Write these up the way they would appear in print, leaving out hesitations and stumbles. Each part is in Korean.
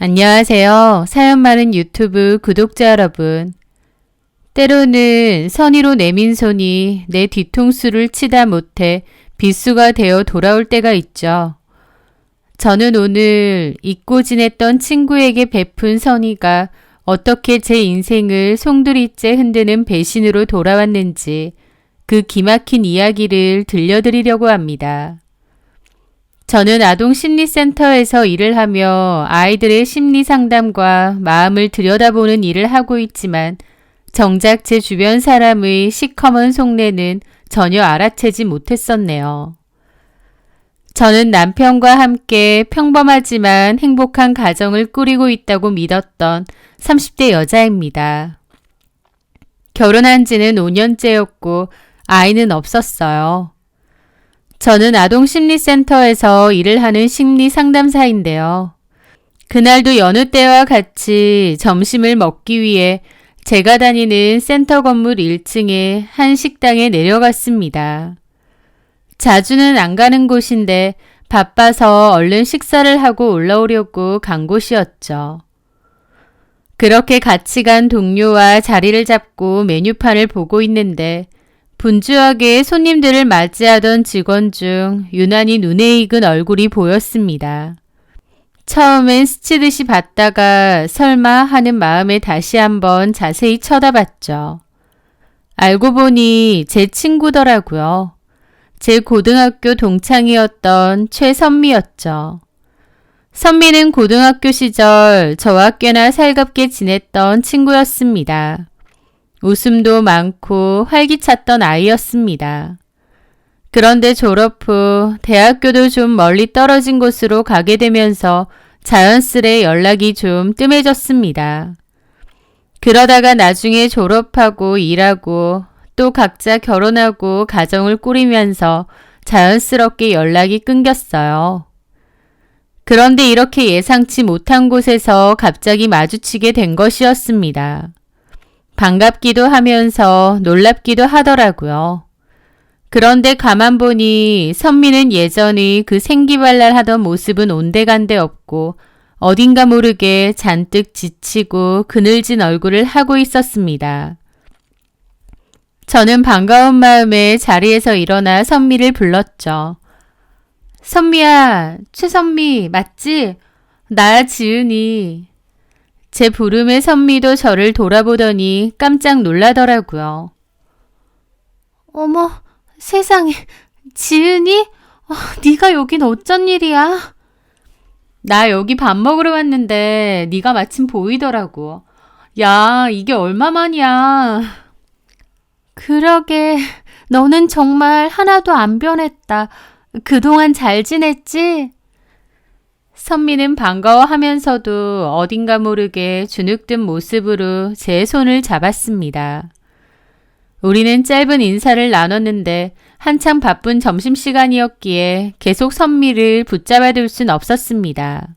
안녕하세요. 사연 많은 유튜브 구독자 여러분. 때로는 선의로 내민 손이 내 뒤통수를 치다 못해 비수가 되어 돌아올 때가 있죠. 저는 오늘 잊고 지냈던 친구에게 베푼 선의가 어떻게 제 인생을 송두리째 흔드는 배신으로 돌아왔는지 그 기막힌 이야기를 들려드리려고 합니다. 저는 아동심리센터에서 일을 하며 아이들의 심리 상담과 마음을 들여다보는 일을 하고 있지만 정작 제 주변 사람의 시커먼 속내는 전혀 알아채지 못했었네요. 저는 남편과 함께 평범하지만 행복한 가정을 꾸리고 있다고 믿었던 30대 여자입니다. 결혼한 지는 5년째였고 아이는 없었어요. 저는 아동심리센터에서 일을 하는 심리상담사인데요. 그날도 여느 때와 같이 점심을 먹기 위해 제가 다니는 센터 건물 1층의 한 식당에 내려갔습니다. 자주는 안 가는 곳인데 바빠서 얼른 식사를 하고 올라오려고 간 곳이었죠. 그렇게 같이 간 동료와 자리를 잡고 메뉴판을 보고 있는데 분주하게 손님들을 맞이하던 직원 중 유난히 눈에 익은 얼굴이 보였습니다. 처음엔 스치듯이 봤다가 설마 하는 마음에 다시 한번 자세히 쳐다봤죠. 알고 보니 제 친구더라고요. 제 고등학교 동창이었던 최선미였죠. 선미는 고등학교 시절 저와 꽤나 살갑게 지냈던 친구였습니다. 웃음도 많고 활기찼던 아이였습니다. 그런데 졸업 후 대학교도 좀 멀리 떨어진 곳으로 가게 되면서 자연스레 연락이 좀 뜸해졌습니다. 그러다가 나중에 졸업하고 일하고 또 각자 결혼하고 가정을 꾸리면서 자연스럽게 연락이 끊겼어요. 그런데 이렇게 예상치 못한 곳에서 갑자기 마주치게 된 것이었습니다. 반갑기도 하면서 놀랍기도 하더라고요. 그런데 가만 보니 선미는 예전의 그 생기발랄하던 모습은 온데간데 없고 어딘가 모르게 잔뜩 지치고 그늘진 얼굴을 하고 있었습니다. 저는 반가운 마음에 자리에서 일어나 선미를 불렀죠. 선미야, 최선미 맞지? 나야 지은이. 제 부름에 선미도 저를 돌아보더니 깜짝 놀라더라고요. 어머, 세상에, 지은이? 네가 여긴 어쩐 일이야? 나 여기 밥 먹으러 왔는데 네가 마침 보이더라고. 야, 이게 얼마만이야. 그러게, 너는 정말 하나도 안 변했다. 그동안 잘 지냈지? 선미는 반가워하면서도 어딘가 모르게 주눅든 모습으로 제 손을 잡았습니다. 우리는 짧은 인사를 나눴는데 한창 바쁜 점심시간이었기에 계속 선미를 붙잡아둘 순 없었습니다.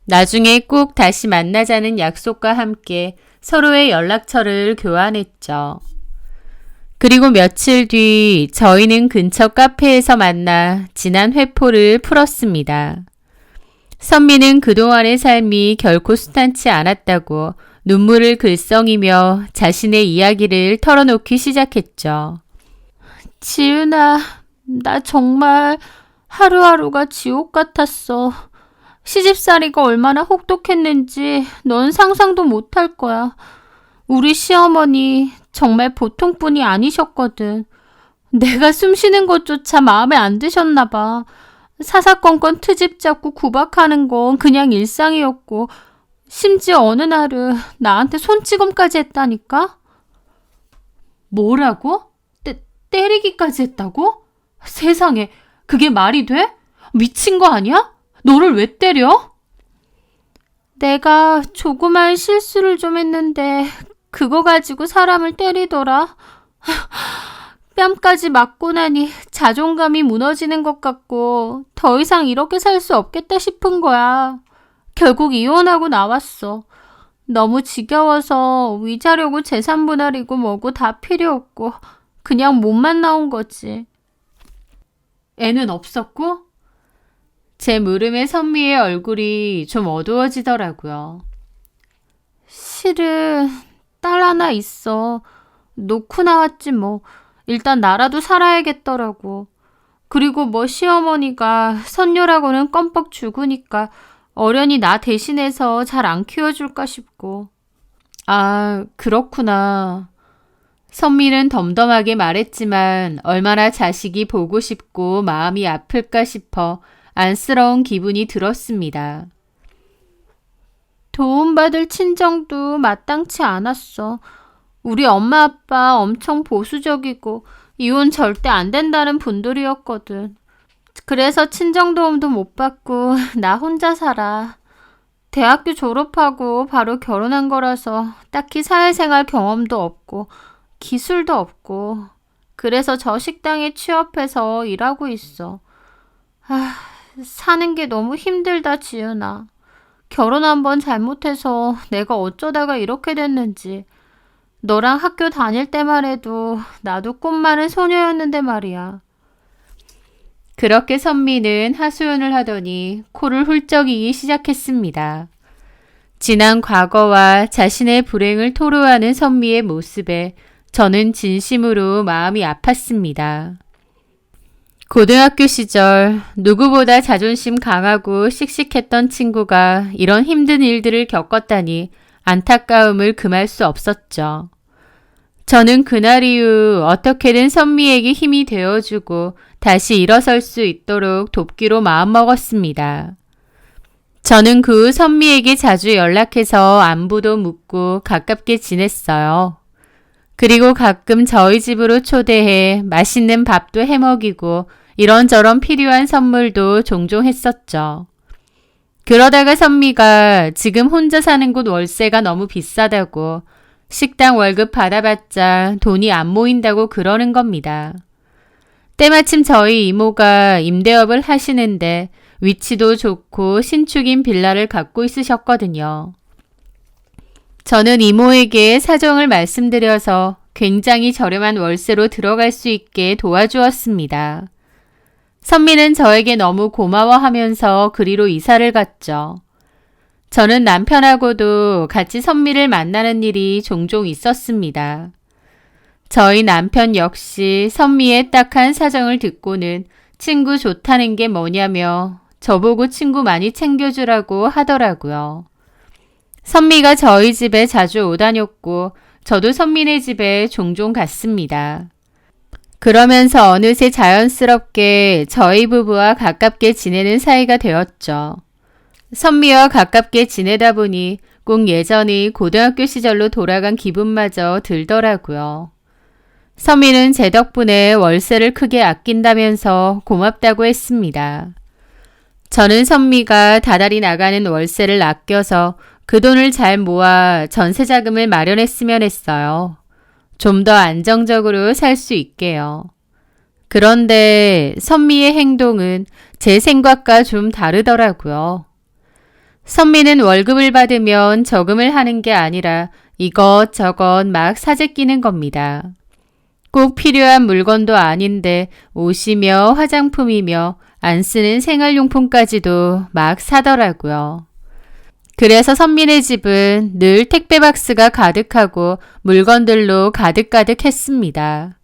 나중에 꼭 다시 만나자는 약속과 함께 서로의 연락처를 교환했죠. 그리고 며칠 뒤 저희는 근처 카페에서 만나 지난 회포를 풀었습니다. 선미는 그동안의 삶이 결코 순탄치 않았다고 눈물을 글썽이며 자신의 이야기를 털어놓기 시작했죠. 지은아, 나 정말 하루하루가 지옥 같았어. 시집살이가 얼마나 혹독했는지 넌 상상도 못할 거야. 우리 시어머니 정말 보통 분이 아니셨거든. 내가 숨쉬는 것조차 마음에 안 드셨나 봐. 사사건건 트집 잡고 구박하는 건 그냥 일상이었고 심지어 어느 날은 나한테 손찌검까지 했다니까? 뭐라고? 때리기까지 했다고? 세상에, 그게 말이 돼? 미친 거 아니야? 너를 왜 때려? 내가 조그만 실수를 좀 했는데 그거 가지고 사람을 때리더라. 뺨까지 맞고 나니 자존감이 무너지는 것 같고 더 이상 이렇게 살 수 없겠다 싶은 거야. 결국 이혼하고 나왔어. 너무 지겨워서 위자료고 재산 분할이고 뭐고 다 필요 없고 그냥 몸만 나온 거지. 애는 없었고? 제 물음에 선미의 얼굴이 좀 어두워지더라고요. 실은 딸 하나 있어. 놓고 나왔지 뭐. 일단 나라도 살아야겠더라고. 그리고 뭐 시어머니가 선녀라고는 껌뻑 죽으니까 어련히 나 대신해서 잘 안 키워줄까 싶고. 아, 그렇구나. 선미는 덤덤하게 말했지만 얼마나 자식이 보고 싶고 마음이 아플까 싶어 안쓰러운 기분이 들었습니다. 도움받을 친정도 마땅치 않았어. 우리 엄마 아빠 엄청 보수적이고 이혼 절대 안 된다는 분들이었거든. 그래서 친정 도움도 못 받고 나 혼자 살아. 대학교 졸업하고 바로 결혼한 거라서 딱히 사회생활 경험도 없고 기술도 없고 그래서 저 식당에 취업해서 일하고 있어. 아, 사는 게 너무 힘들다, 지은아. 결혼 한번 잘못해서 내가 어쩌다가 이렇게 됐는지. 너랑 학교 다닐 때만 해도 나도 꿈 많은 소녀였는데 말이야. 그렇게 선미는 하소연을 하더니 코를 훌쩍이기 시작했습니다. 지난 과거와 자신의 불행을 토로하는 선미의 모습에 저는 진심으로 마음이 아팠습니다. 고등학교 시절 누구보다 자존심 강하고 씩씩했던 친구가 이런 힘든 일들을 겪었다니 안타까움을 금할 수 없었죠. 저는 그날 이후 어떻게든 선미에게 힘이 되어주고 다시 일어설 수 있도록 돕기로 마음먹었습니다. 저는 그 후 선미에게 자주 연락해서 안부도 묻고 가깝게 지냈어요. 그리고 가끔 저희 집으로 초대해 맛있는 밥도 해먹이고 이런저런 필요한 선물도 종종 했었죠. 그러다가 선미가 지금 혼자 사는 곳 월세가 너무 비싸다고 식당 월급 받아봤자 돈이 안 모인다고 그러는 겁니다. 때마침 저희 이모가 임대업을 하시는데 위치도 좋고 신축인 빌라를 갖고 있으셨거든요. 저는 이모에게 사정을 말씀드려서 굉장히 저렴한 월세로 들어갈 수 있게 도와주었습니다. 선미는 저에게 너무 고마워하면서 그리로 이사를 갔죠. 저는 남편하고도 같이 선미를 만나는 일이 종종 있었습니다. 저희 남편 역시 선미의 딱한 사정을 듣고는 친구 좋다는 게 뭐냐며 저보고 친구 많이 챙겨주라고 하더라고요. 선미가 저희 집에 자주 오다녔고 저도 선미네 집에 종종 갔습니다. 그러면서 어느새 자연스럽게 저희 부부와 가깝게 지내는 사이가 되었죠. 선미와 가깝게 지내다 보니 꼭 예전의 고등학교 시절로 돌아간 기분마저 들더라고요. 선미는 제 덕분에 월세를 크게 아낀다면서 고맙다고 했습니다. 저는 선미가 다달이 나가는 월세를 아껴서 그 돈을 잘 모아 전세 자금을 마련했으면 했어요. 좀 더 안정적으로 살 수 있게요. 그런데 선미의 행동은 제 생각과 좀 다르더라고요. 선미는 월급을 받으면 저금을 하는 게 아니라 이것저것 막 사재 끼는 겁니다. 꼭 필요한 물건도 아닌데 옷이며 화장품이며 안 쓰는 생활용품까지도 막 사더라고요. 그래서 선미네 집은 늘 택배 박스가 가득하고 물건들로 가득가득했습니다.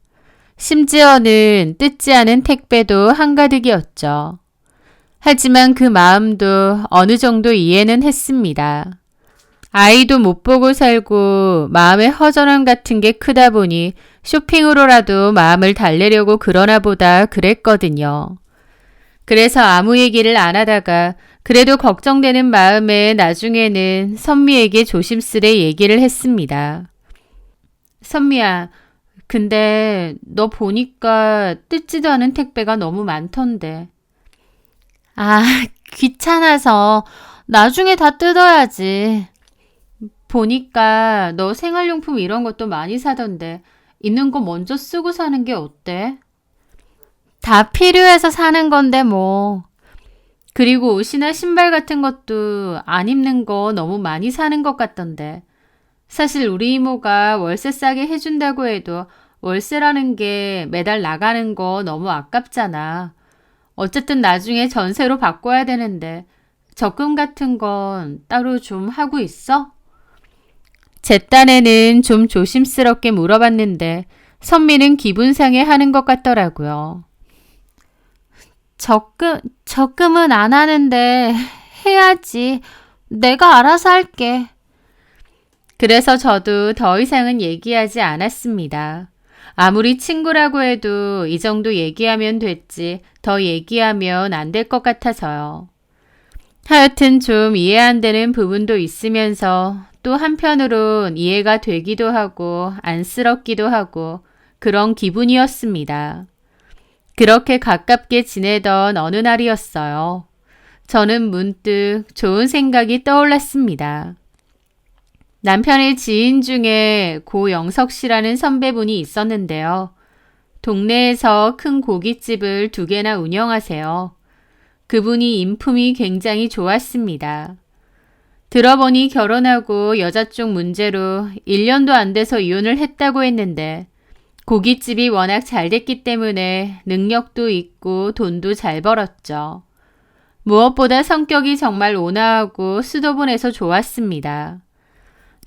심지어는 뜯지 않은 택배도 한가득이었죠. 하지만 그 마음도 어느 정도 이해는 했습니다. 아이도 못 보고 살고 마음의 허전함 같은 게 크다 보니 쇼핑으로라도 마음을 달래려고 그러나 보다 그랬거든요. 그래서 아무 얘기를 안 하다가 그래도 걱정되는 마음에 나중에는 선미에게 조심스레 얘기를 했습니다. 선미야, 근데 너 보니까 뜯지도 않은 택배가 너무 많던데. 아, 귀찮아서 나중에 다 뜯어야지. 보니까 너 생활용품 이런 것도 많이 사던데 있는 거 먼저 쓰고 사는 게 어때? 다 필요해서 사는 건데 뭐. 그리고 옷이나 신발 같은 것도 안 입는 거 너무 많이 사는 것 같던데. 사실 우리 이모가 월세 싸게 해준다고 해도 월세라는 게 매달 나가는 거 너무 아깝잖아. 어쨌든 나중에 전세로 바꿔야 되는데 적금 같은 건 따로 좀 하고 있어? 제 딴에는 좀 조심스럽게 물어봤는데 선미는 기분 상해 하는 것 같더라고요. 적금은 안 하는데 해야지. 내가 알아서 할게. 그래서 저도 더 이상은 얘기하지 않았습니다. 아무리 친구라고 해도 이 정도 얘기하면 됐지 더 얘기하면 안 될 것 같아서요. 하여튼 좀 이해 안 되는 부분도 있으면서 또 한편으론 이해가 되기도 하고 안쓰럽기도 하고 그런 기분이었습니다. 그렇게 가깝게 지내던 어느 날이었어요. 저는 문득 좋은 생각이 떠올랐습니다. 남편의 지인 중에 고영석 씨라는 선배분이 있었는데요. 동네에서 큰 고깃집을 2개나 운영하세요. 그분이 인품이 굉장히 좋았습니다. 들어보니 결혼하고 여자 쪽 문제로 1년도 안 돼서 이혼을 했다고 했는데 고깃집이 워낙 잘 됐기 때문에 능력도 있고 돈도 잘 벌었죠. 무엇보다 성격이 정말 온화하고 수도분해서 좋았습니다.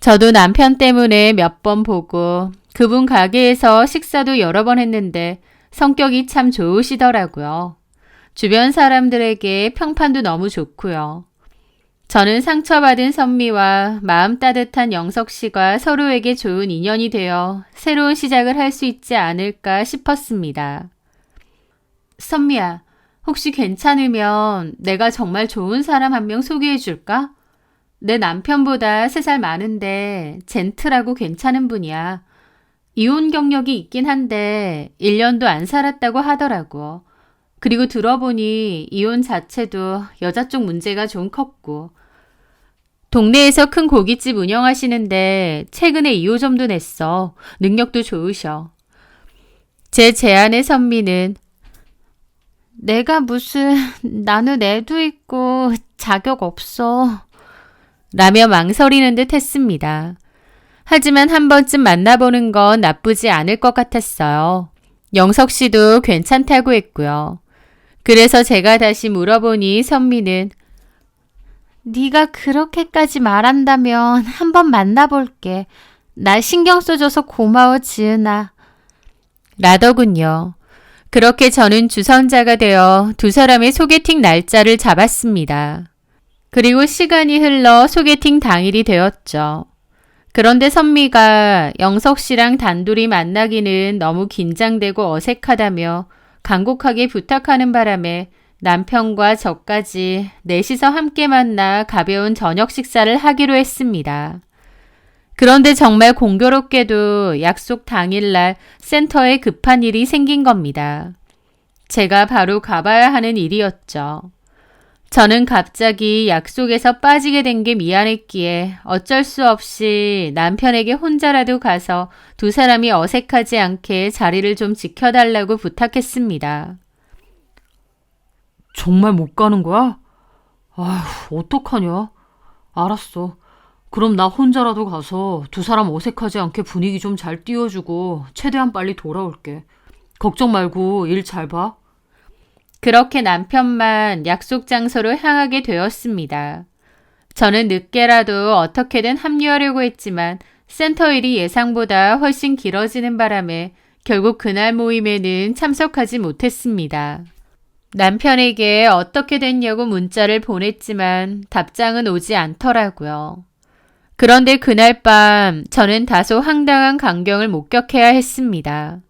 저도 남편 때문에 몇 번 보고 그분 가게에서 식사도 여러 번 했는데 성격이 참 좋으시더라고요. 주변 사람들에게 평판도 너무 좋고요. 저는 상처받은 선미와 마음 따뜻한 영석 씨가 서로에게 좋은 인연이 되어 새로운 시작을 할 수 있지 않을까 싶었습니다. 선미야, 혹시 괜찮으면 내가 정말 좋은 사람 한 명 소개해 줄까? 내 남편보다 3살 많은데 젠틀하고 괜찮은 분이야. 이혼 경력이 있긴 한데 1년도 안 살았다고 하더라고. 그리고 들어보니 이혼 자체도 여자 쪽 문제가 좀 컸고 동네에서 큰 고깃집 운영하시는데 최근에 2호점도 냈어. 능력도 좋으셔. 제 제안에 선미는 나는 애도 있고 자격 없어. 라며 망설이는 듯 했습니다. 하지만 한 번쯤 만나보는 건 나쁘지 않을 것 같았어요. 영석 씨도 괜찮다고 했고요. 그래서 제가 다시 물어보니 선미는 네가 그렇게까지 말한다면 한번 만나볼게. 날 신경 써줘서 고마워 지은아. 라더군요. 그렇게 저는 주선자가 되어 2사람의 소개팅 날짜를 잡았습니다. 그리고 시간이 흘러 소개팅 당일이 되었죠. 그런데 선미가 영석 씨랑 단둘이 만나기는 너무 긴장되고 어색하다며 간곡하게 부탁하는 바람에 남편과 저까지 넷이서 함께 만나 가벼운 저녁 식사를 하기로 했습니다. 그런데 정말 공교롭게도 약속 당일날 센터에 급한 일이 생긴 겁니다. 제가 바로 가봐야 하는 일이었죠. 저는 갑자기 약속에서 빠지게 된 게 미안했기에 어쩔 수 없이 남편에게 혼자라도 가서 2사람이 어색하지 않게 자리를 좀 지켜달라고 부탁했습니다. 정말 못 가는 거야? 아휴, 어떡하냐? 알았어. 그럼 나 혼자라도 가서 2사람 어색하지 않게 분위기 좀 잘 띄워주고 최대한 빨리 돌아올게. 걱정 말고 일 잘 봐. 그렇게 남편만 약속 장소로 향하게 되었습니다. 저는 늦게라도 어떻게든 합류하려고 했지만 센터 일이 예상보다 훨씬 길어지는 바람에 결국 그날 모임에는 참석하지 못했습니다. 남편에게 어떻게 됐냐고 문자를 보냈지만 답장은 오지 않더라고요. 그런데 그날 밤 저는 다소 황당한 광경을 목격해야 했습니다.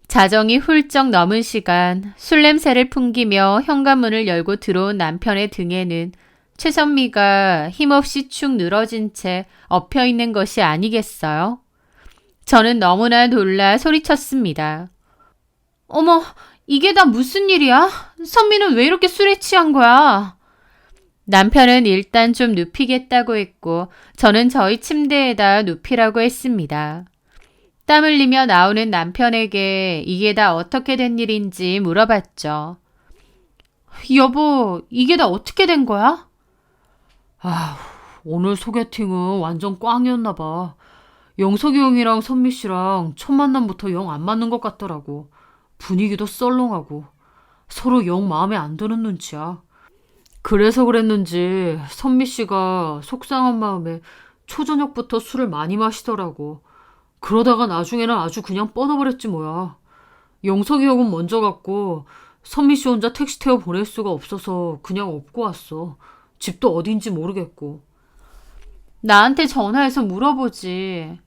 자정이 훌쩍 넘은 시간 술 냄새를 풍기며 현관문을 열고 들어온 남편의 등에는 최선미가 힘없이 축 늘어진 채 엎여 있는 것이 아니겠어요? 저는 너무나 놀라 소리쳤습니다. 어머, 이게 다 무슨 일이야? 선미는 왜 이렇게 술에 취한 거야? 남편은 일단 좀 눕히겠다고 했고 저는 저희 침대에다 눕히라고 했습니다. 땀 흘리며 나오는 남편에게 이게 다 어떻게 된 일인지 물어봤죠. 여보, 이게 다 어떻게 된 거야? 아휴, 오늘 소개팅은 완전 꽝이었나 봐. 영석이 형이랑 선미 씨랑 첫 만남부터 영 안 맞는 것 같더라고. 분위기도 썰렁하고. 서로 영 마음에 안 드는 눈치야. 그래서 그랬는지 선미 씨가 속상한 마음에 초저녁부터 술을 많이 마시더라고. 그러다가 나중에는 아주 그냥 뻗어버렸지 뭐야. 영석이 형은 먼저 갔고 선미 씨 혼자 택시 태워 보낼 수가 없어서 그냥 업고 왔어. 집도 어딘지 모르겠고. 나한테 전화해서 물어보지.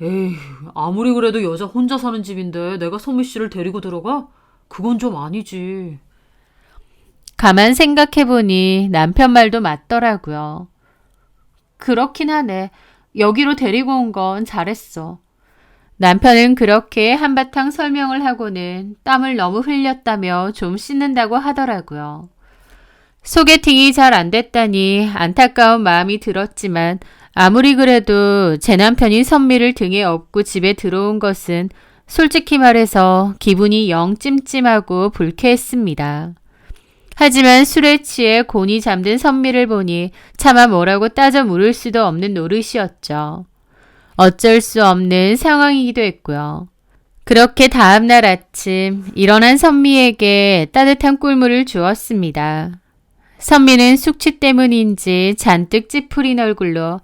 에이, 아무리 그래도 여자 혼자 사는 집인데 내가 선미 씨를 데리고 들어가? 그건 좀 아니지. 가만 생각해보니 남편 말도 맞더라고요. 그렇긴 하네. 여기로 데리고 온 건 잘했어. 남편은 그렇게 한바탕 설명을 하고는 땀을 너무 흘렸다며 좀 씻는다고 하더라고요. 소개팅이 잘 안 됐다니 안타까운 마음이 들었지만 아무리 그래도 제 남편이 선미를 등에 업고 집에 들어온 것은 솔직히 말해서 기분이 영 찜찜하고 불쾌했습니다. 하지만 술에 취해 곤히 잠든 선미를 보니 차마 뭐라고 따져 물을 수도 없는 노릇이었죠. 어쩔 수 없는 상황이기도 했고요. 그렇게 다음날 아침 일어난 선미에게 따뜻한 꿀물을 주었습니다. 선미는 숙취 때문인지 잔뜩 찌푸린 얼굴로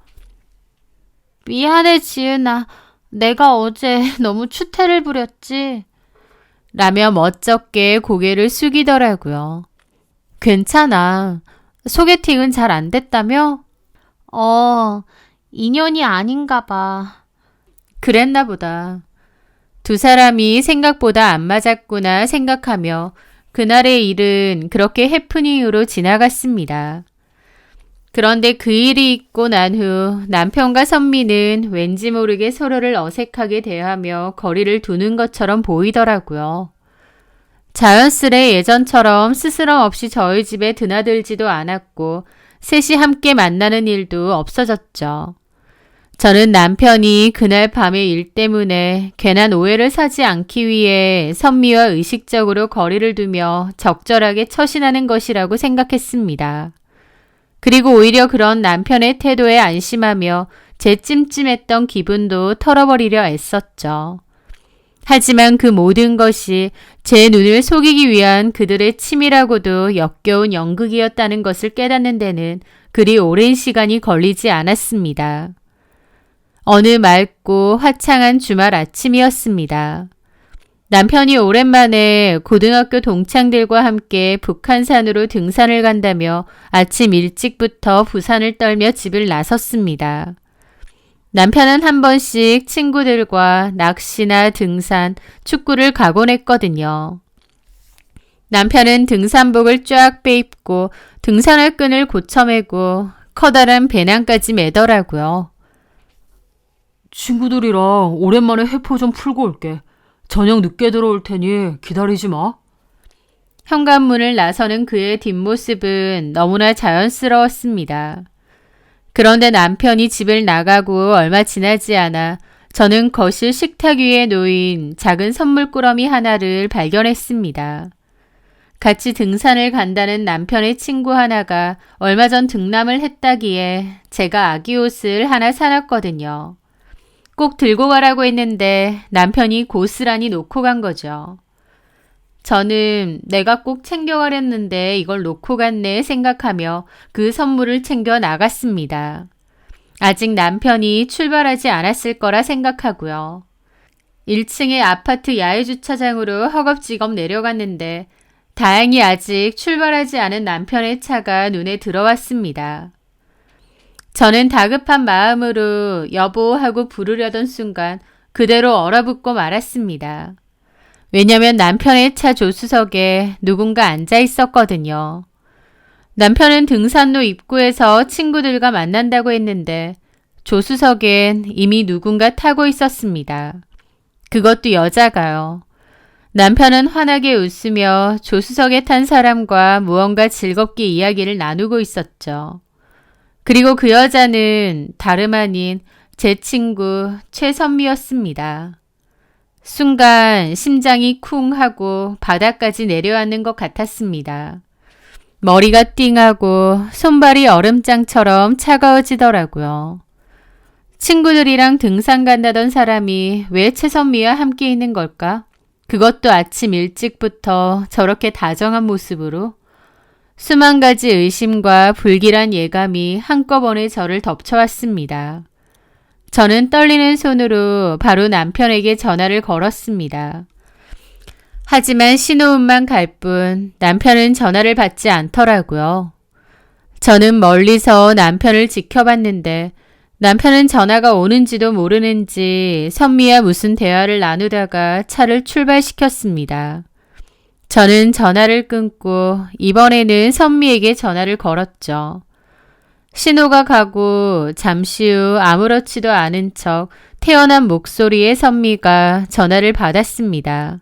미안해 지은아. 내가 어제 너무 추태를 부렸지. 라며 멋쩍게 고개를 숙이더라고요. 괜찮아. 소개팅은 잘 안 됐다며? 인연이 아닌가 봐. 그랬나 보다. 두 사람이 생각보다 안 맞았구나 생각하며 그날의 일은 그렇게 해프닝으로 지나갔습니다. 그런데 그 일이 있고 난 후 남편과 선미는 왠지 모르게 서로를 어색하게 대하며 거리를 두는 것처럼 보이더라고요. 자연스레 예전처럼 스스럼 없이 저희 집에 드나들지도 않았고 셋이 함께 만나는 일도 없어졌죠. 저는 남편이 그날 밤의 일 때문에 괜한 오해를 사지 않기 위해 선미와 의식적으로 거리를 두며 적절하게 처신하는 것이라고 생각했습니다. 그리고 오히려 그런 남편의 태도에 안심하며 제 찜찜했던 기분도 털어버리려 애썼죠. 하지만 그 모든 것이 제 눈을 속이기 위한 그들의 치밀하고도 역겨운 연극이었다는 것을 깨닫는 데는 그리 오랜 시간이 걸리지 않았습니다. 어느 맑고 화창한 주말 아침이었습니다. 남편이 오랜만에 고등학교 동창들과 함께 북한산으로 등산을 간다며 아침 일찍부터 부산을 떨며 집을 나섰습니다. 남편은 한 번씩 친구들과 낚시나 등산, 축구를 가곤 했거든요. 남편은 등산복을 쫙 빼입고 등산할 끈을 고쳐매고 커다란 배낭까지 매더라고요. 친구들이랑 오랜만에 회포 좀 풀고 올게. 저녁 늦게 들어올 테니 기다리지 마. 현관문을 나서는 그의 뒷모습은 너무나 자연스러웠습니다. 그런데 남편이 집을 나가고 얼마 지나지 않아 저는 거실 식탁 위에 놓인 작은 선물 꾸러미 하나를 발견했습니다. 같이 등산을 간다는 남편의 친구 하나가 얼마 전 등남을 했다기에 제가 아기 옷을 하나 사놨거든요. 꼭 들고 가라고 했는데 남편이 고스란히 놓고 간 거죠. 저는 내가 꼭 챙겨가렸는데 이걸 놓고 갔네 생각하며 그 선물을 챙겨 나갔습니다. 아직 남편이 출발하지 않았을 거라 생각하고요. 1층의 아파트 야외주차장으로 허겁지겁 내려갔는데 다행히 아직 출발하지 않은 남편의 차가 눈에 들어왔습니다. 저는 다급한 마음으로 여보 하고 부르려던 순간 그대로 얼어붙고 말았습니다. 왜냐면 남편의 차 조수석에 누군가 앉아 있었거든요. 남편은 등산로 입구에서 친구들과 만난다고 했는데 조수석엔 이미 누군가 타고 있었습니다. 그것도 여자가요. 남편은 환하게 웃으며 조수석에 탄 사람과 무언가 즐겁게 이야기를 나누고 있었죠. 그리고 그 여자는 다름 아닌 제 친구 최선미였습니다. 순간 심장이 쿵 하고 바닥까지 내려앉는 것 같았습니다. 머리가 띵하고 손발이 얼음장처럼 차가워지더라고요. 친구들이랑 등산 간다던 사람이 왜 최선미와 함께 있는 걸까? 그것도 아침 일찍부터 저렇게 다정한 모습으로. 수만 가지 의심과 불길한 예감이 한꺼번에 저를 덮쳐왔습니다. 저는 떨리는 손으로 바로 남편에게 전화를 걸었습니다. 하지만 신호음만 갈 뿐 남편은 전화를 받지 않더라고요. 저는 멀리서 남편을 지켜봤는데 남편은 전화가 오는지도 모르는지 선미와 무슨 대화를 나누다가 차를 출발시켰습니다. 저는 전화를 끊고 이번에는 선미에게 전화를 걸었죠. 신호가 가고 잠시 후 아무렇지도 않은 척 태어난 목소리의 선미가 전화를 받았습니다.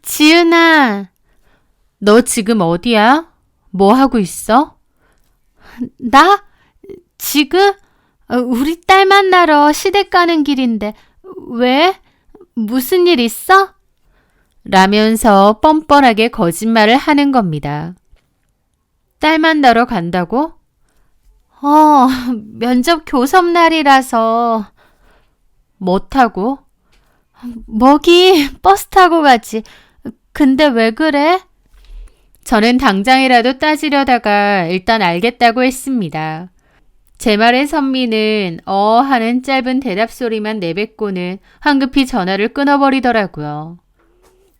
지은아. 너 지금 어디야? 뭐 하고 있어? 나? 지금? 우리 딸 만나러 시댁 가는 길인데 왜? 무슨 일 있어? 라면서 뻔뻔하게 거짓말을 하는 겁니다. 딸 만나러 간다고? 면접 교섭날이라서. 뭐 타고? 뭐기 버스 타고 가지. 근데 왜 그래? 저는 당장이라도 따지려다가 일단 알겠다고 했습니다. 제 말에 선미는 하는 짧은 대답 소리만 내뱉고는 황급히 전화를 끊어버리더라고요.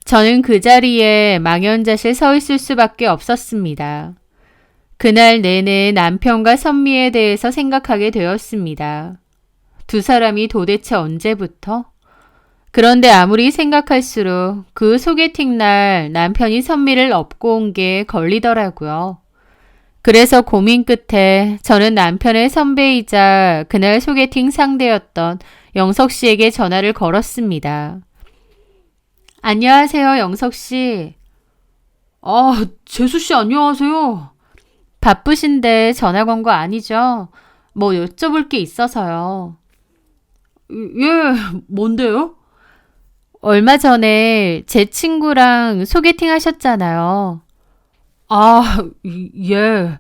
저는 그 자리에 망연자실 서 있을 수밖에 없었습니다. 그날 내내 남편과 선미에 대해서 생각하게 되었습니다. 두 사람이 도대체 언제부터? 그런데 아무리 생각할수록 그 소개팅 날 남편이 선미를 업고 온 게 걸리더라고요. 그래서 고민 끝에 저는 남편의 선배이자 그날 소개팅 상대였던 영석 씨에게 전화를 걸었습니다. 안녕하세요, 영석 씨. 재수 씨 안녕하세요. 바쁘신데 전화 건 거 아니죠? 뭐 여쭤볼 게 있어서요. 예, 뭔데요? 얼마 전에 제 친구랑 소개팅 하셨잖아요. 예.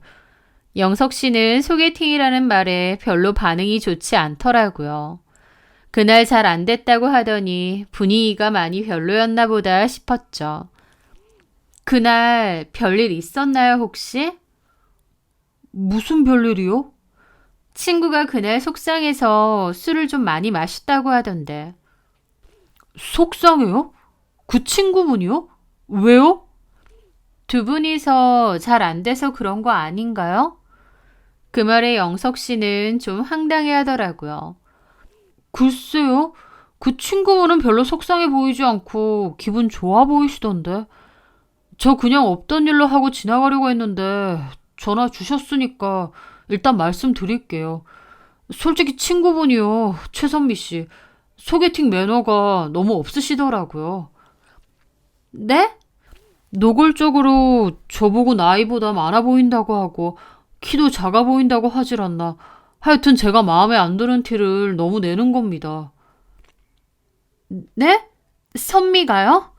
영석 씨는 소개팅이라는 말에 별로 반응이 좋지 않더라고요. 그날 잘 안 됐다고 하더니 분위기가 많이 별로였나 보다 싶었죠. 그날 별일 있었나요, 혹시? 무슨 별일이요? 친구가 그날 속상해서 술을 좀 많이 마셨다고 하던데. 속상해요? 그 친구분이요? 왜요? 두 분이서 잘 안 돼서 그런 거 아닌가요? 그 말에 영석 씨는 좀 황당해 하더라고요. 글쎄요. 그 친구분은 별로 속상해 보이지 않고 기분 좋아 보이시던데. 저 그냥 없던 일로 하고 지나가려고 했는데 전화 주셨으니까 일단 말씀드릴게요. 솔직히 친구분이요. 최선미 씨. 소개팅 매너가 너무 없으시더라고요. 네? 노골적으로 저보고 나이보다 많아 보인다고 하고 키도 작아 보인다고 하질 않나. 하여튼 제가 마음에 안 드는 티를 너무 내는 겁니다. 네? 선미가요?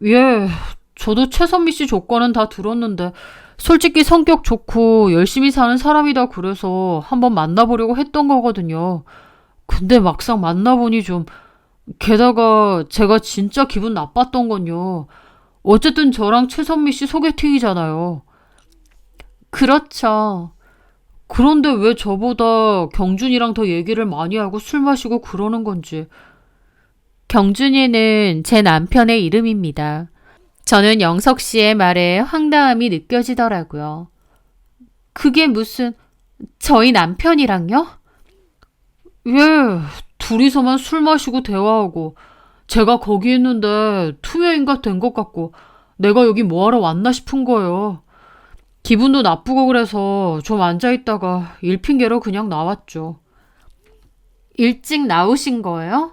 예, 저도 최선미 씨 조건은 다 들었는데 솔직히 성격 좋고 열심히 사는 사람이다 그래서 한번 만나보려고 했던 거거든요. 근데 막상 만나보니 좀 게다가 제가 진짜 기분 나빴던 건요. 어쨌든 저랑 최선미 씨 소개팅이잖아요. 그렇죠. 그런데 왜 저보다 경준이랑 더 얘기를 많이 하고 술 마시고 그러는 건지. 경준이는 제 남편의 이름입니다. 저는 영석 씨의 말에 황당함이 느껴지더라고요. 그게 무슨 저희 남편이랑요? 예, 둘이서만 술 마시고 대화하고 제가 거기 있는데 투명인간 된 것 같고 내가 여기 뭐하러 왔나 싶은 거예요. 기분도 나쁘고 그래서 좀 앉아있다가 일 핑계로 그냥 나왔죠. 일찍 나오신 거예요?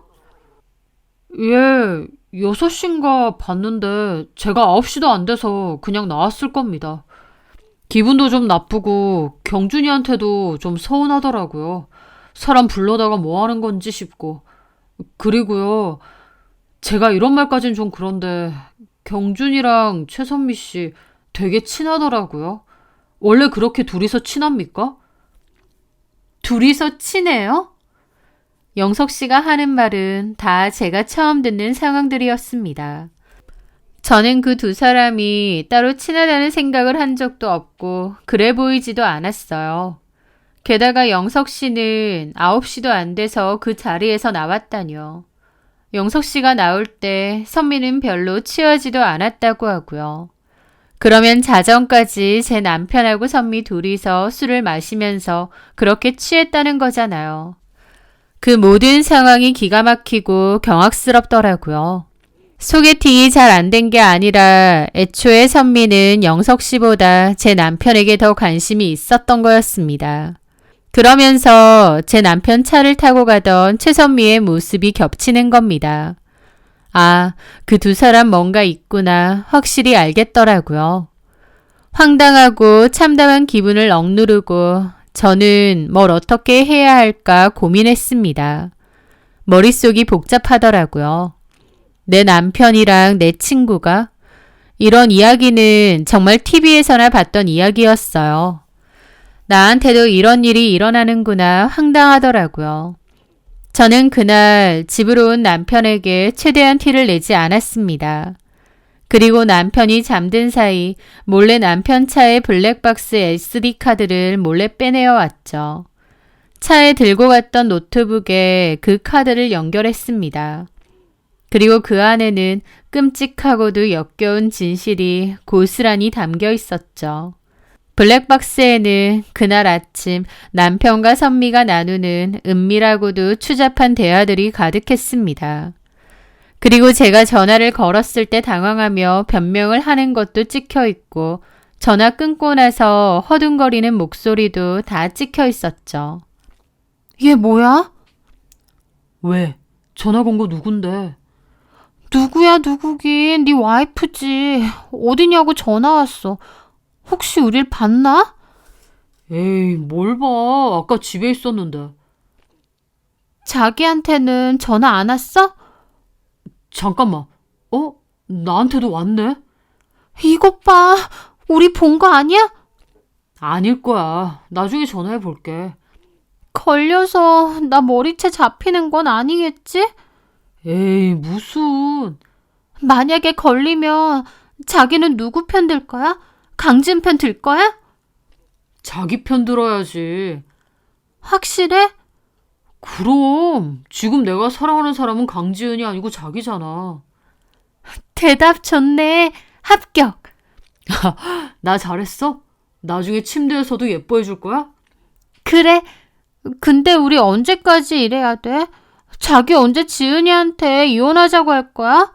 예, 6시인가 봤는데 제가 9시도 안 돼서 그냥 나왔을 겁니다. 기분도 좀 나쁘고 경준이한테도 좀 서운하더라고요. 사람 불러다가 뭐 하는 건지 싶고. 그리고요, 제가 이런 말까진 좀 그런데 경준이랑 최선미 씨 되게 친하더라고요. 원래 그렇게 둘이서 친합니까? 둘이서 친해요? 영석 씨가 하는 말은 다 제가 처음 듣는 상황들이었습니다. 저는 그 두 사람이 따로 친하다는 생각을 한 적도 없고 그래 보이지도 않았어요. 게다가 영석 씨는 9시도 안 돼서 그 자리에서 나왔다뇨. 영석 씨가 나올 때 선미는 별로 취하지도 않았다고 하고요. 그러면 자정까지 제 남편하고 선미 둘이서 술을 마시면서 그렇게 취했다는 거잖아요. 그 모든 상황이 기가 막히고 경악스럽더라고요. 소개팅이 잘 안 된 게 아니라 애초에 선미는 영석 씨보다 제 남편에게 더 관심이 있었던 거였습니다. 그러면서 제 남편 차를 타고 가던 최선미의 모습이 겹치는 겁니다. 아, 그 두 사람 뭔가 있구나 확실히 알겠더라고요. 황당하고 참담한 기분을 억누르고 저는 뭘 어떻게 해야 할까 고민했습니다. 머릿속이 복잡하더라고요. 내 남편이랑 내 친구가 이런 이야기는 정말 TV에서나 봤던 이야기였어요. 나한테도 이런 일이 일어나는구나 황당하더라고요. 저는 그날 집으로 온 남편에게 최대한 티를 내지 않았습니다. 그리고 남편이 잠든 사이 몰래 남편 차의 블랙박스 SD카드를 몰래 빼내어 왔죠. 차에 들고 갔던 노트북에 그 카드를 연결했습니다. 그리고 그 안에는 끔찍하고도 역겨운 진실이 고스란히 담겨 있었죠. 블랙박스에는 그날 아침 남편과 선미가 나누는 은밀하고도 추잡한 대화들이 가득했습니다. 그리고 제가 전화를 걸었을 때 당황하며 변명을 하는 것도 찍혀 있고 전화 끊고 나서 허둥거리는 목소리도 다 찍혀 있었죠. 얘 뭐야? 왜? 전화 건 거 누군데? 누구야 누구긴 네 와이프지. 어디냐고 전화 왔어. 혹시 우릴 봤나? 에이, 뭘 봐. 아까 집에 있었는데. 자기한테는 전화 안 왔어? 잠깐만. 나한테도 왔네? 이것 봐. 우리 본 거 아니야? 아닐 거야. 나중에 전화해 볼게. 걸려서 나 머리채 잡히는 건 아니겠지? 에이, 무슨. 만약에 걸리면 자기는 누구 편 들 거야? 강진 편 들 거야? 자기 편 들어야지. 확실해? 그럼 지금 내가 사랑하는 사람은 강지은이 아니고 자기잖아. 대답 좋네. 합격. 나 잘했어? 나중에 침대에서도 예뻐해 줄 거야? 그래. 근데 우리 언제까지 이래야 돼? 자기 언제 지은이한테 이혼하자고 할 거야?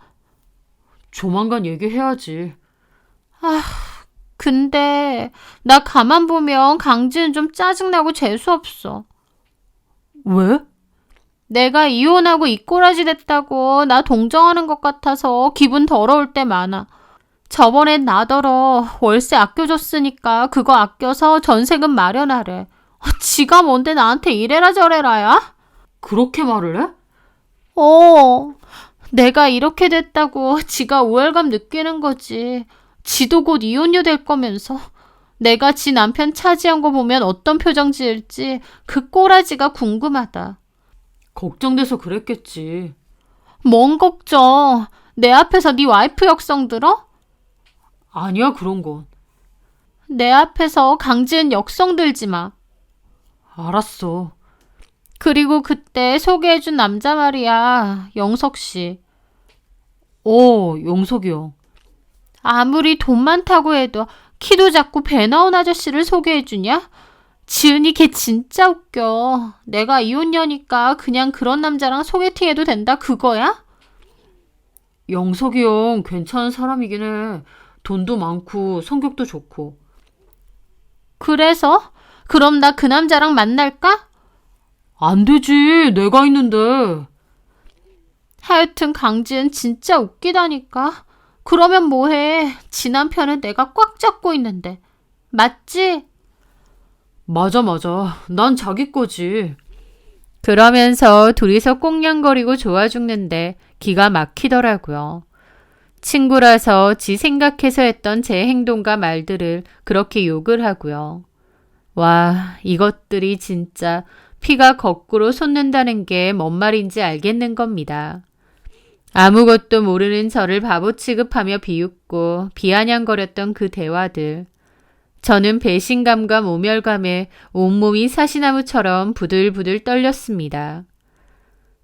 조만간 얘기해야지. 근데 나 가만 보면 강지은 좀 짜증나고 재수없어. 왜? 내가 이혼하고 이꼬라지 됐다고 나 동정하는 것 같아서 기분 더러울 때 많아. 저번엔 나더러 월세 아껴줬으니까 그거 아껴서 전세금 마련하래. 지가 뭔데 나한테 이래라 저래라야? 그렇게 말을 해? 내가 이렇게 됐다고 지가 우월감 느끼는 거지. 지도 곧 이혼녀 될 거면서. 내가 지 남편 차지한 거 보면 어떤 표정 지을지 그 꼬라지가 궁금하다. 걱정돼서 그랬겠지. 뭔 걱정. 내 앞에서 네 와이프 역성 들어? 아니야, 그런 건. 내 앞에서 강지은 역성 들지 마. 알았어. 그리고 그때 소개해준 남자 말이야. 영석 씨. 영석이 형. 아무리 돈 많다고 해도 키도 작고 배 나온 아저씨를 소개해주냐? 지은이 걔 진짜 웃겨. 내가 이혼녀니까 그냥 그런 남자랑 소개팅해도 된다 그거야? 영석이 형 괜찮은 사람이긴 해. 돈도 많고 성격도 좋고. 그래서? 그럼 나 그 남자랑 만날까? 안 되지. 내가 있는데. 하여튼 강지은 진짜 웃기다니까. 그러면 뭐해. 지 남편은 내가 꽉 잡고 있는데. 맞지? 맞아. 난 자기 거지. 그러면서 둘이서 꽁냥거리고 좋아 죽는데 기가 막히더라고요. 친구라서 지 생각해서 했던 제 행동과 말들을 그렇게 욕을 하고요. 와, 이것들이 진짜 피가 거꾸로 솟는다는 게 뭔 말인지 알겠는 겁니다. 아무것도 모르는 저를 바보 취급하며 비웃고 비아냥거렸던 그 대화들. 저는 배신감과 모멸감에 온몸이 사시나무처럼 부들부들 떨렸습니다.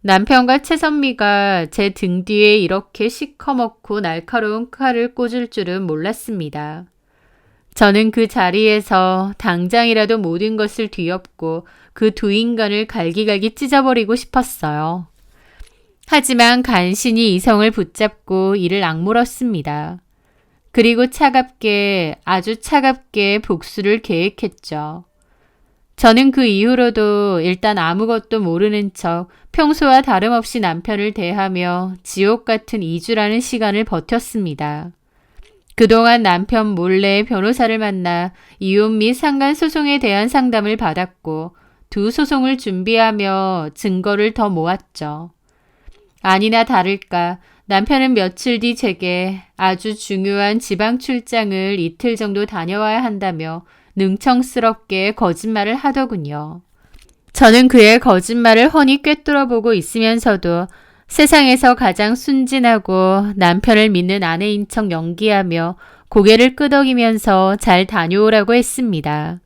남편과 최선미가 제 등 뒤에 이렇게 시커멓고 날카로운 칼을 꽂을 줄은 몰랐습니다. 저는 그 자리에서 당장이라도 모든 것을 뒤엎고 그 두 인간을 갈기갈기 찢어버리고 싶었어요. 하지만 간신히 이성을 붙잡고 이를 악물었습니다. 그리고 차갑게, 아주 차갑게 복수를 계획했죠. 저는 그 이후로도 일단 아무것도 모르는 척 평소와 다름없이 남편을 대하며 지옥 같은 2주라는 시간을 버텼습니다. 그동안 남편 몰래 변호사를 만나 이혼 및 상간 소송에 대한 상담을 받았고 두 소송을 준비하며 증거를 더 모았죠. 아니나 다를까 남편은 며칠 뒤 제게 아주 중요한 지방 출장을 이틀 정도 다녀와야 한다며 능청스럽게 거짓말을 하더군요. 저는 그의 거짓말을 훤히 꿰뚫어보고 있으면서도 세상에서 가장 순진하고 남편을 믿는 아내인 척 연기하며 고개를 끄덕이면서 잘 다녀오라고 했습니다.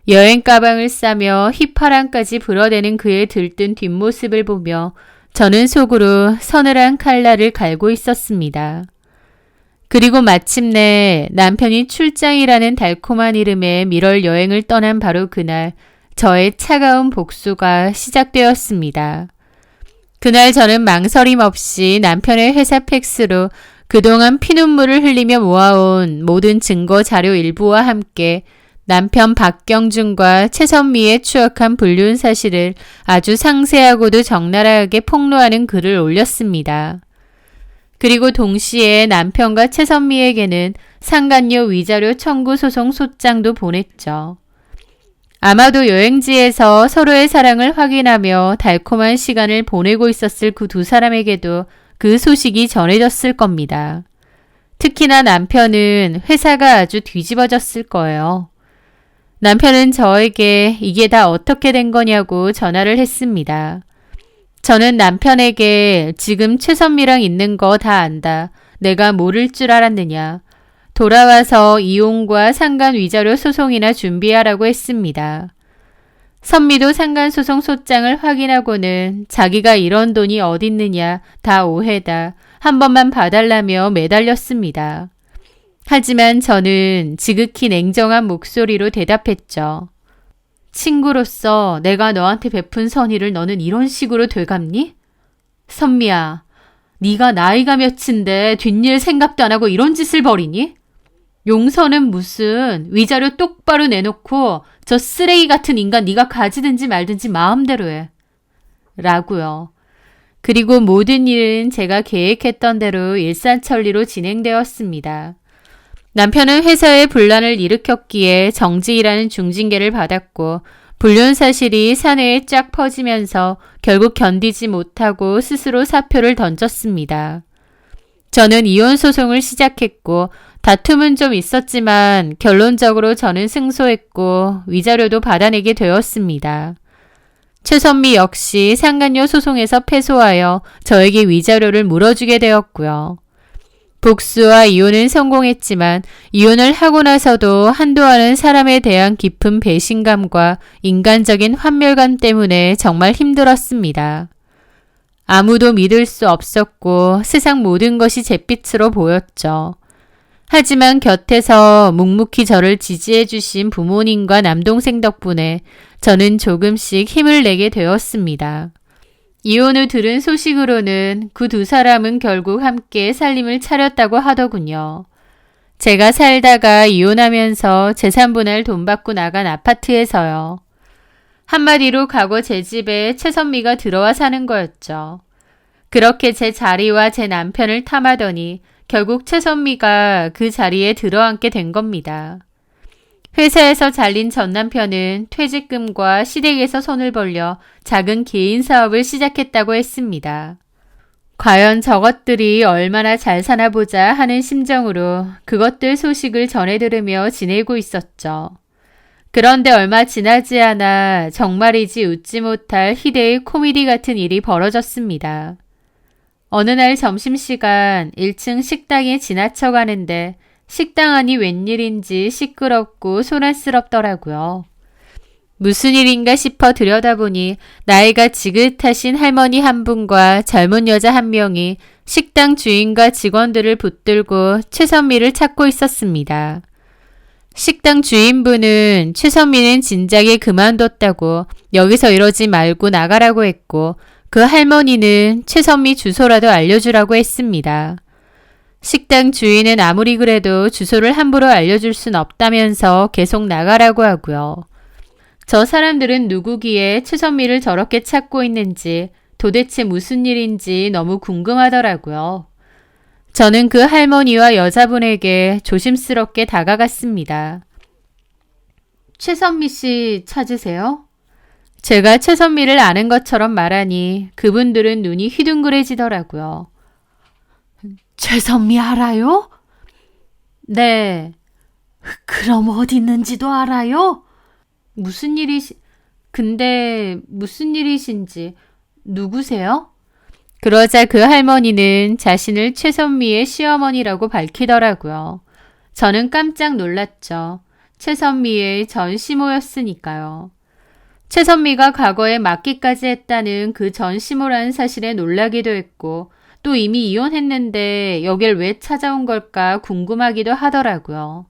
여행 가방을 싸며 휘파람까지 불어대는 그의 들뜬 뒷모습을 보며 저는 속으로 서늘한 칼날을 갈고 있었습니다. 그리고 마침내 남편이 출장이라는 달콤한 이름의 밀월 여행을 떠난 바로 그날 저의 차가운 복수가 시작되었습니다. 그날 저는 망설임 없이 남편의 회사 팩스로 그동안 피눈물을 흘리며 모아온 모든 증거 자료 일부와 함께 남편 박경준과 최선미의 추억한 불륜 사실을 아주 상세하고도 적나라하게 폭로하는 글을 올렸습니다. 그리고 동시에 남편과 최선미에게는 상간녀 위자료 청구 소송 소장도 보냈죠. 아마도 여행지에서 서로의 사랑을 확인하며 달콤한 시간을 보내고 있었을 그 두 사람에게도 그 소식이 전해졌을 겁니다. 특히나 남편은 회사가 아주 뒤집어졌을 거예요. 남편은 저에게 이게 다 어떻게 된 거냐고 전화를 했습니다. 저는 남편에게 지금 최선미랑 있는 거 다 안다. 내가 모를 줄 알았느냐. 돌아와서 이혼과 상간 위자료 소송이나 준비하라고 했습니다. 선미도 상간소송 소장을 확인하고는 자기가 이런 돈이 어딨느냐, 다 오해다, 한 번만 봐달라며 매달렸습니다. 하지만 저는 지극히 냉정한 목소리로 대답했죠. 친구로서 내가 너한테 베푼 선의를 너는 이런 식으로 되갚니? 선미야, 네가 나이가 몇인데 뒷일 생각도 안 하고 이런 짓을 벌이니? 용서는 무슨 위자료 똑바로 내놓고 저 쓰레기 같은 인간 네가 가지든지 말든지 마음대로 해. 라고요. 그리고 모든 일은 제가 계획했던 대로 일산천리로 진행되었습니다. 남편은 회사에 분란을 일으켰기에 정직이라는 중징계를 받았고 불륜 사실이 사내에 쫙 퍼지면서 결국 견디지 못하고 스스로 사표를 던졌습니다. 저는 이혼 소송을 시작했고 다툼은 좀 있었지만 결론적으로 저는 승소했고 위자료도 받아내게 되었습니다. 최선미 역시 상간녀 소송에서 패소하여 저에게 위자료를 물어주게 되었고요. 복수와 이혼은 성공했지만 이혼을 하고 나서도 한동안은 사람에 대한 깊은 배신감과 인간적인 환멸감 때문에 정말 힘들었습니다. 아무도 믿을 수 없었고 세상 모든 것이 잿빛으로 보였죠. 하지만 곁에서 묵묵히 저를 지지해 주신 부모님과 남동생 덕분에 저는 조금씩 힘을 내게 되었습니다. 이혼 후 들은 소식으로는 그 두 사람은 결국 함께 살림을 차렸다고 하더군요. 제가 살다가 이혼하면서 재산분할 돈 받고 나간 아파트에서요. 한마디로 과거 제 집에 최선미가 들어와 사는 거였죠. 그렇게 제 자리와 제 남편을 탐하더니 결국 최선미가 그 자리에 들어앉게 된 겁니다. 회사에서 잘린 전 남편은 퇴직금과 시댁에서 손을 벌려 작은 개인 사업을 시작했다고 했습니다. 과연 저것들이 얼마나 잘 사나 보자 하는 심정으로 그것들 소식을 전해 들으며 지내고 있었죠. 그런데 얼마 지나지 않아 정말이지 웃지 못할 희대의 코미디 같은 일이 벌어졌습니다. 어느 날 점심시간 1층 식당에 지나쳐 가는데 식당 안이 웬일인지 시끄럽고 소란스럽더라고요. 무슨 일인가 싶어 들여다보니 나이가 지긋하신 할머니 한 분과 젊은 여자 한 명이 식당 주인과 직원들을 붙들고 최선미를 찾고 있었습니다. 식당 주인분은 최선미는 진작에 그만뒀다고 여기서 이러지 말고 나가라고 했고 그 할머니는 최선미 주소라도 알려주라고 했습니다. 식당 주인은 아무리 그래도 주소를 함부로 알려줄 순 없다면서 계속 나가라고 하고요. 저 사람들은 누구기에 최선미를 저렇게 찾고 있는지 도대체 무슨 일인지 너무 궁금하더라고요. 저는 그 할머니와 여자분에게 조심스럽게 다가갔습니다. 최선미 씨 찾으세요? 제가 최선미를 아는 것처럼 말하니 그분들은 눈이 휘둥그레지더라고요. 최선미 알아요? 네. 그럼 어디 있는지도 알아요? 근데 무슨 일이신지 누구세요? 그러자 그 할머니는 자신을 최선미의 시어머니라고 밝히더라고요. 저는 깜짝 놀랐죠. 최선미의 전 시모였으니까요. 최선미가 과거에 맞기까지 했다는 그 전 시모라는 사실에 놀라기도 했고 또 이미 이혼했는데 여길 왜 찾아온 걸까 궁금하기도 하더라고요.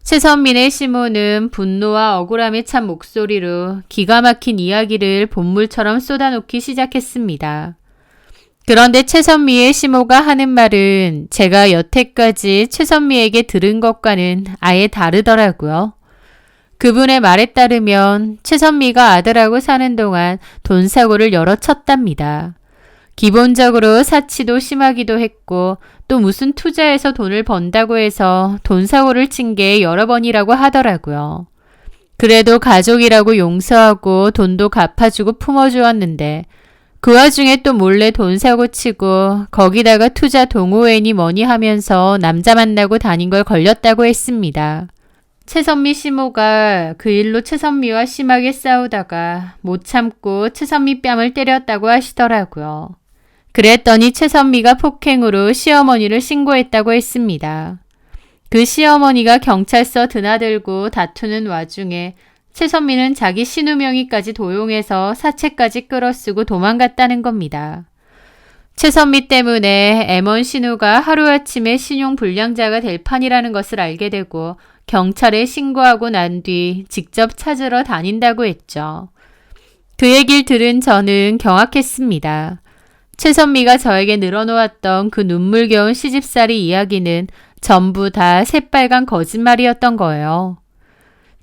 최선민의 시모는 분노와 억울함에 찬 목소리로 기가 막힌 이야기를 본물처럼 쏟아놓기 시작했습니다. 그런데 최선미의 시모가 하는 말은 제가 여태까지 최선미에게 들은 것과는 아예 다르더라고요. 그분의 말에 따르면 최선미가 아들하고 사는 동안 돈 사고를 여러 쳤답니다. 기본적으로 사치도 심하기도 했고 또 무슨 투자해서 돈을 번다고 해서 돈 사고를 친 게 여러 번이라고 하더라고요. 그래도 가족이라고 용서하고 돈도 갚아주고 품어주었는데 그 와중에 또 몰래 돈 사고 치고 거기다가 투자 동호회니 뭐니 하면서 남자 만나고 다닌 걸 걸렸다고 했습니다. 최선미 시모가 그 일로 최선미와 심하게 싸우다가 못 참고 최선미 뺨을 때렸다고 하시더라고요. 그랬더니 최선미가 폭행으로 시어머니를 신고했다고 했습니다. 그 시어머니가 경찰서 드나들고 다투는 와중에 최선미는 자기 신우명의까지 도용해서 사채까지 끌어쓰고 도망갔다는 겁니다. 최선미 때문에 M1 신우가 하루아침에 신용불량자가 될 판이라는 것을 알게 되고 경찰에 신고하고 난 뒤 직접 찾으러 다닌다고 했죠. 그 얘기를 들은 저는 경악했습니다. 최선미가 저에게 늘어놓았던 그 눈물겨운 시집살이 이야기는 전부 다 새빨간 거짓말이었던 거예요.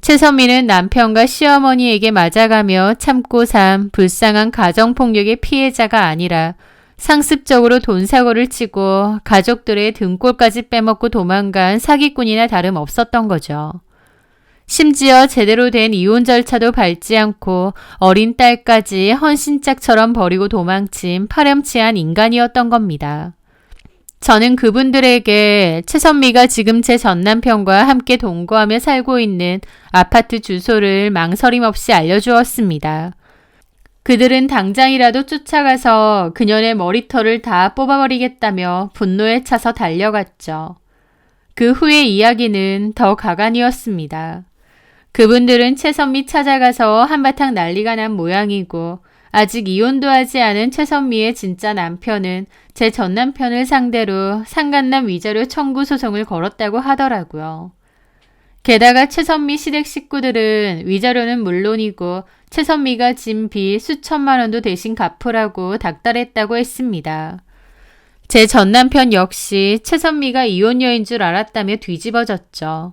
최선미는 남편과 시어머니에게 맞아가며 참고 산 불쌍한 가정폭력의 피해자가 아니라 상습적으로 돈 사고를 치고 가족들의 등골까지 빼먹고 도망간 사기꾼이나 다름없었던 거죠. 심지어 제대로 된 이혼 절차도 밟지 않고 어린 딸까지 헌신짝처럼 버리고 도망친 파렴치한 인간이었던 겁니다. 저는 그분들에게 최선미가 지금 제 전남편과 함께 동거하며 살고 있는 아파트 주소를 망설임 없이 알려주었습니다. 그들은 당장이라도 쫓아가서 그녀의 머리털을 다 뽑아버리겠다며 분노에 차서 달려갔죠. 그 후의 이야기는 더 가관이었습니다. 그분들은 최선미 찾아가서 한바탕 난리가 난 모양이고 아직 이혼도 하지 않은 최선미의 진짜 남편은 제 전남편을 상대로 상간남 위자료 청구 소송을 걸었다고 하더라고요. 게다가 최선미 시댁 식구들은 위자료는 물론이고 최선미가 진 빚 수천만 원도 대신 갚으라고 닥달했다고 했습니다. 제 전남편 역시 최선미가 이혼녀인 줄 알았다며 뒤집어졌죠.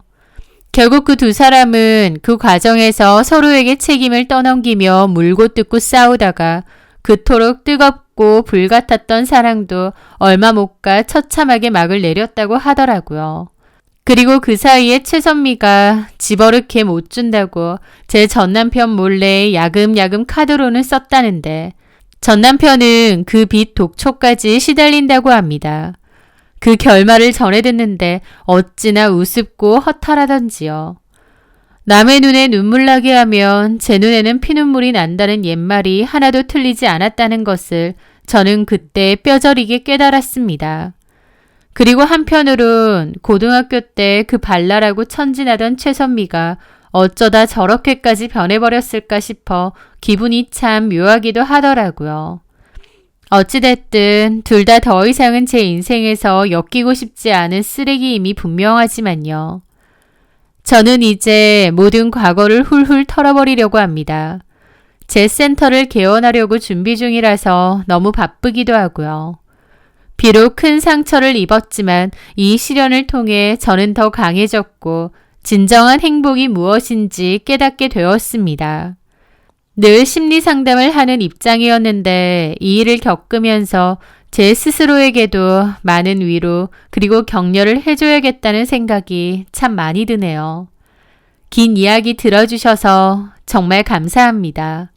결국 그 두 사람은 그 과정에서 서로에게 책임을 떠넘기며 물고 뜯고 싸우다가 그토록 뜨겁고 불같았던 사랑도 얼마 못 가 처참하게 막을 내렸다고 하더라고요. 그리고 그 사이에 최선미가 집어넣게 못 준다고 제 전남편 몰래 야금야금 카드론을 썼다는데 전남편은 그 빚 독초까지 시달린다고 합니다. 그 결말을 전해 듣는데 어찌나 우습고 허탈하던지요. 남의 눈에 눈물 나게 하면 제 눈에는 피눈물이 난다는 옛말이 하나도 틀리지 않았다는 것을 저는 그때 뼈저리게 깨달았습니다. 그리고 한편으론 고등학교 때 그 발랄하고 천진하던 최선미가 어쩌다 저렇게까지 변해버렸을까 싶어 기분이 참 묘하기도 하더라고요. 어찌됐든 둘 다 더 이상은 제 인생에서 엮이고 싶지 않은 쓰레기임이 분명하지만요. 저는 이제 모든 과거를 훌훌 털어버리려고 합니다. 제 센터를 개원하려고 준비 중이라서 너무 바쁘기도 하고요. 비록 큰 상처를 입었지만 이 시련을 통해 저는 더 강해졌고 진정한 행복이 무엇인지 깨닫게 되었습니다. 늘 심리 상담을 하는 입장이었는데 이 일을 겪으면서 제 스스로에게도 많은 위로 그리고 격려를 해줘야겠다는 생각이 참 많이 드네요. 긴 이야기 들어주셔서 정말 감사합니다.